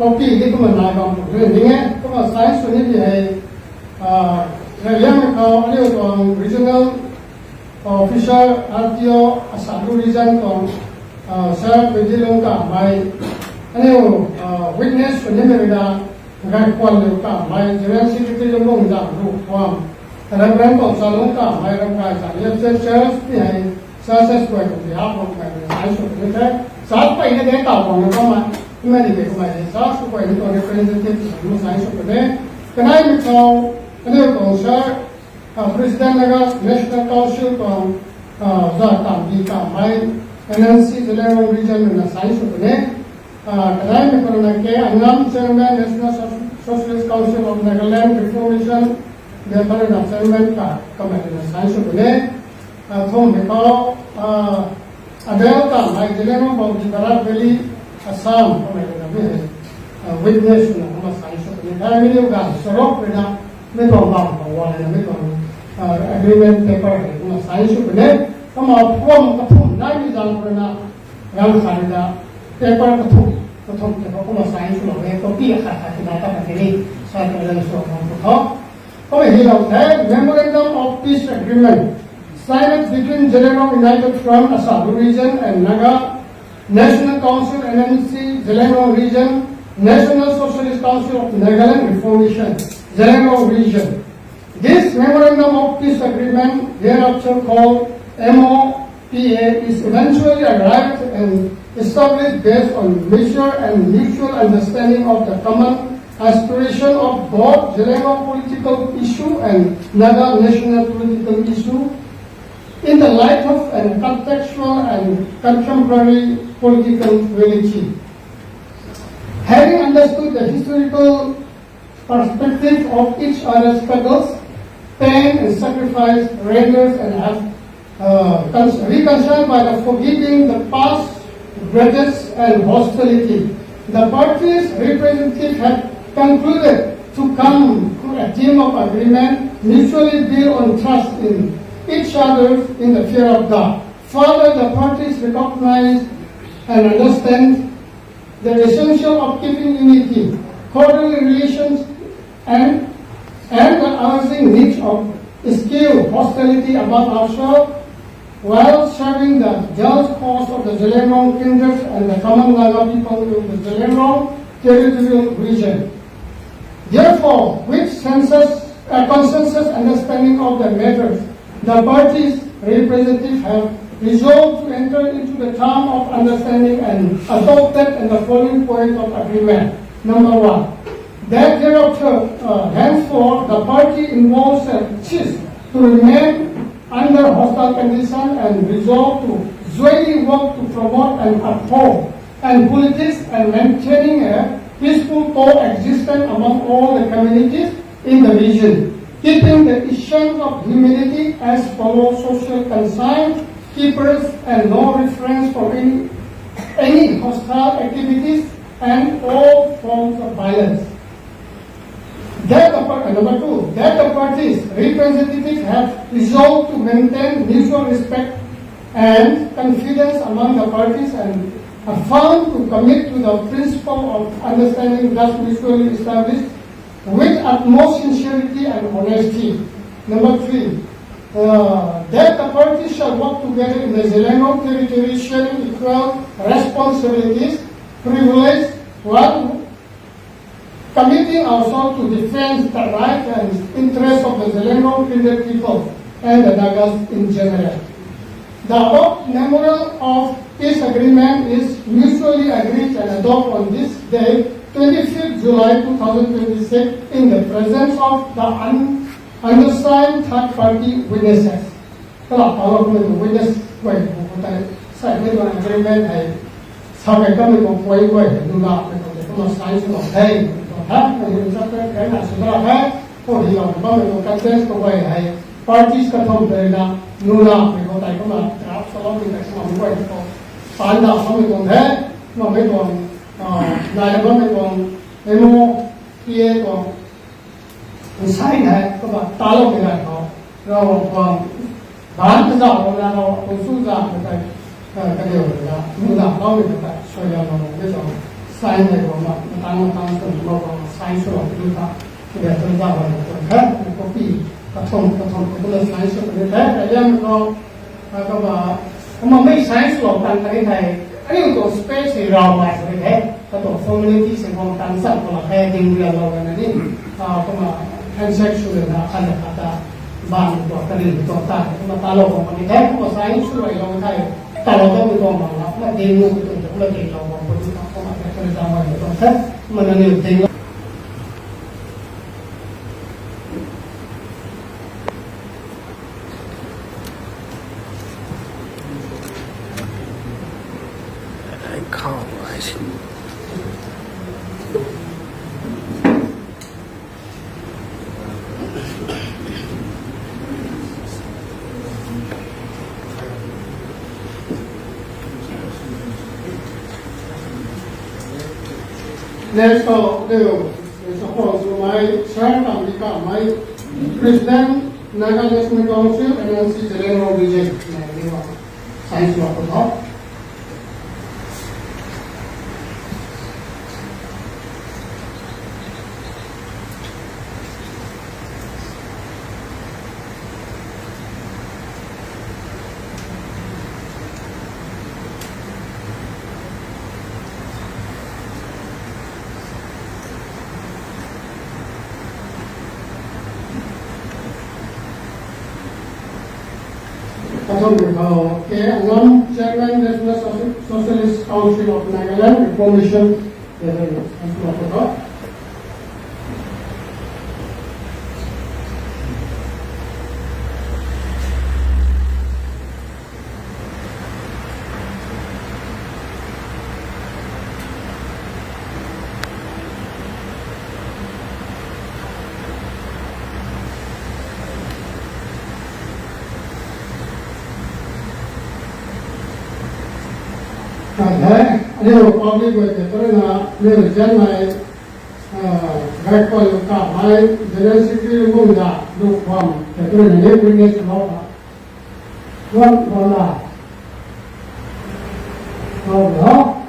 copy di kuma Naga ko ringe kuma science ni hai Zeliangrong aliyo tong regional officer RTO Asadu region tong Sir Pejilong ka mai aliyo witness ni merida ngai kwal lu ka mai general secretary long da ru kwam Reverend of Salong ka mai ram ka sa ye church ni hai success ko di ha ko ka science ko ni ta sa pa ine de ta ko ko ma imani be ko mai sa ko ko ni to representative sa science ko de kanai mi ko ano ko sir president Naga national council ko za ta bi ka mai NNC Zeliangrong region na science ko de kanai mi ko na ke anam chairman national socialist council of Nagaland Reformation memorandum chairman ka committee na science ko de thong me ko Adel ka mai Zeliangrong of the Barat Valley Assam committee na be witness na ma science ko de dai mi ga sorok na me ko ba ko wa na me ko agreement paper na science ko de kama form ka thum na mi jang ko na ram sai da paper ka thum ko ma science ko me ko pi kha kha na ta ka ni sa ka na so ko ko he lo the memorandum of peace agreement signed between Zeliangrong United Front Asadu region and Naga National Council NNC Zeliangrong region National Socialist Council of Nagaland Reformation Zeliangrong region. This memorandum of peace agreement, hereafter called MOPA, is eventually arrived and established based on mutual and mutual understanding of the common aspiration of both Zeliangrong political issue and Naga national political issue in the light of an contextual and contemporary political reality. Having understood the historical perspective of each other's struggles, pain and sacrifice, renders and have reconciled by the forgiving the past grudges and hostility, the parties' representatives have concluded to come to a team of agreement, mutually build on trust in each other in the fear of God. Further, the parties recognize and understand the essential of keeping unity, cordial relations, and the urging needs of skill, hostility above ourselves, while serving the just cause of the Zeliangrong kindred and the common Naga people in the Zeliangrong territorial region. Therefore, with consensus understanding of the matters, the parties' representatives have resolved to enter into the term of understanding and adopted in the following point of agreement. Number one, that thereafter, henceforth, the party involved cease to remain under hostile condition and resolve to jointly work to promote and uphold and politics and maintaining a peaceful coexistence among all the communities in the region, keeping the essence of humanity as follows: social concern, keepers, and no reference for any hostile activities and all forms of violence. Number two, that the parties' representatives have resolved to maintain mutual respect and confidence among the parties and are found to commit to the principle of understanding thus mutually established with utmost sincerity and honesty. Number three, that the parties shall work together in the Zeliangrong territory, sharing equal responsibilities, privilege, while committing ourselves to defend the rights and interests of the Zeliangrong people and the Nagas in general. The above memorandum of peace agreement is mutually agreed and adopted on this day, 25th July 2026, in the presence of the undersigned third-party witnesses. Witness agreement hai sau cái công việc của quay quay đừng làm để có một sai sự thay hát thì sắp tới cái là sự đó hết có thì lòng có một content của quay hay parties cái thông về là nula thì có tài có mà áp sau đó mình phải làm quay có phản đạo không mình còn thế mà mấy còn này có mấy còn demo kia còn sai này có mà ta lâu cái này có rồi còn bán cái dòng là nó cũng xuất ra cái điều là nula nó mình phải xoay vào nó cái dòng sign เลยผมว่าตั้งส่วนเราsign ส่วนที่ว่าที่จะต้องจ่ายวันละคนครับก็ปีกระทงก็เลย sign ส่วนนี้แต่ยังก็ว่าไม่ sign ส่วนต่างกันไทยอันนี้ก็ space ที่เราไม่ได้ก็ต้อง formality สิ่งของต่างสักก็มาแค่ดิ้งเรียนเรากันนี่ก็มา transaction นะขั้นตอนบ้านตัวกระดิ่งตัวตาก็มาตลกของมันแท้ก็ sign ส่วนเราไทยตลกต้องมีตัวมันแล้วมาดิ้งมือตัวเราดิ้งเราบางคนก็มาแค่คนจำไว้ตัวแท้มันนั่นเองดิ้งLet's suppose my short term become my president, Naga National Council, NNC Zeliangrong region. Science law. Chairman National Socialist Council of Nagaland, Reformation, Ini public betul ni jen mai rekod luka mai jenis sikit mula lukwam betul ni punya semua tuan bola bola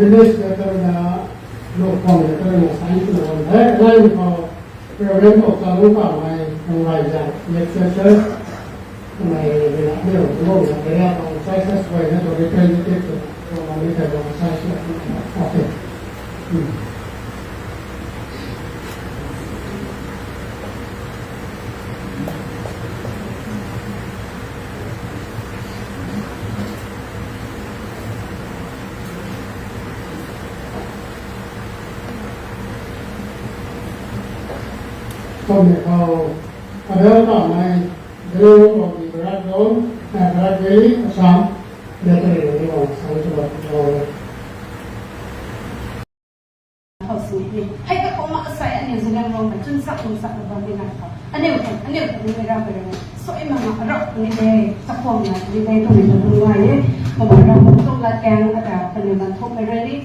village better na local better na science na hai line ko program ko chalu ka mai ngai ja lecture mai na ne ro na kaya ko science way na to representative ko mai ka ko science okay ada ramai belum lagi berat kali asam dia terlalu lama saya cobaเขาสูงยิ่งให้ก็เขามาใส่อันนี้แสดงลงมาจนสักบางทีนะครับอันนี้ไม่รับไปเลยสวยมากรักนี่เลยสักพวกนั้นนี่เลยตรงนี้ตรงนี้ว่าเนี่ยผมเราต้องละแกงอาจจะเป็นมันทุกไปเลยนี่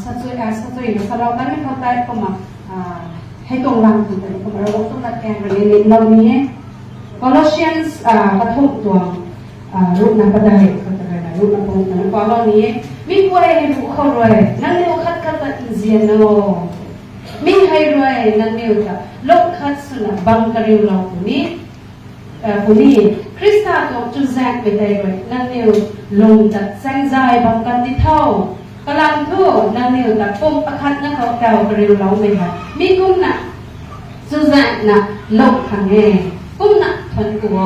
สักส่วนสำหรับนั้นไม่เข้าใจก็มาให้ตรงรังถึงแต่ผมเราต้องละแกงไปเลยเรานี้Colossians กระทบตัวรูปนักประดับเขาจะได้รูปนักประดับก็เรานี้มีไว้ให้บุคคลรวยนั่นเรียกคัดอินเดียนโนมีให้รวยนั่นเรียกลบคัดสุนัขบังกริวเราคนนี้คริสต์ตัวจุดแรกไปได้รวยนั่นเรียกลงจากแสงใจบังกันที่เท่ากำลังทั่วนั่นเรียกจากปุ่มประคัดนั่นเขาเก่ากริวเราไม่ค่ะมีกุ้งน่ะจุดแรกน่ะลบขังเองกุ้งน่ะทนตัว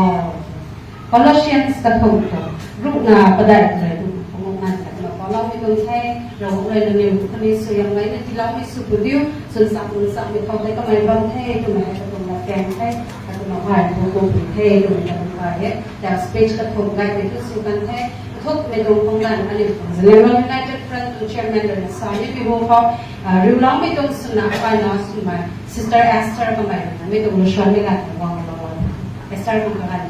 Colossians กระทบตัวรูปนาประดับเลยของงานแต่เราไม่ต้องใช้เราเลยเรียนคนนี้ส่วนยังไงในที่เราไม่สุดดิ้วส่วนสักมีเขาได้ก็ไม่บังเทก็ไม่ให้ตรงมาแกงให้ตรงมาผ่านตรงผิดเทตรงมาผ่านเนี่ยจากสเปซกระทบกันในที่สุดกันให้ ทุกในตรงของนั้นอันนี้ของ Zeliangrong United Front ตัว Chairman เดินสายนี่พวกเขาริ้วล้อมไม่ตรงสนับไปนะสมัย Sister Esther ก็ไม่ไม่ตรงชวนไม่กันวางระวัง Esther ก็ไม่กัน